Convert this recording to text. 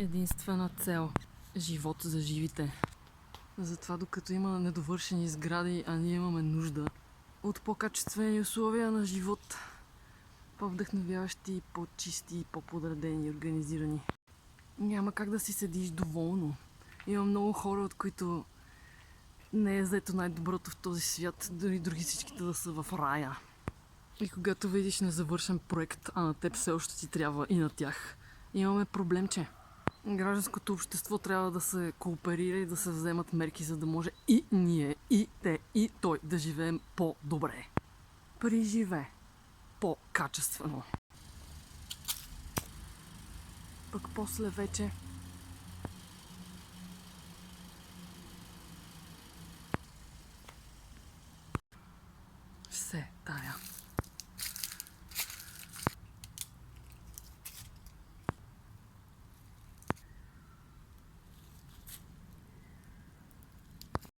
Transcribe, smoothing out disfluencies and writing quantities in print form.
единствена цел – живот за живите. Затова докато има недовършени сгради, а ние имаме нужда от по-качествени условия на живот, по-вдъхновяващи, по-чисти, по-подредени и организирани. Няма как да си седиш доволно. Има много хора, от които не е взето най-доброто в този свят, дори други всичките да са в рая. И когато видиш незавършен проект, а на теб все още ти трябва и на тях, имаме проблемче. Гражданското общество трябва да се кооперира и да се вземат мерки, за да може и ние, и те, и той да живеем по-добре. Приживе по-качествено. Пък после вече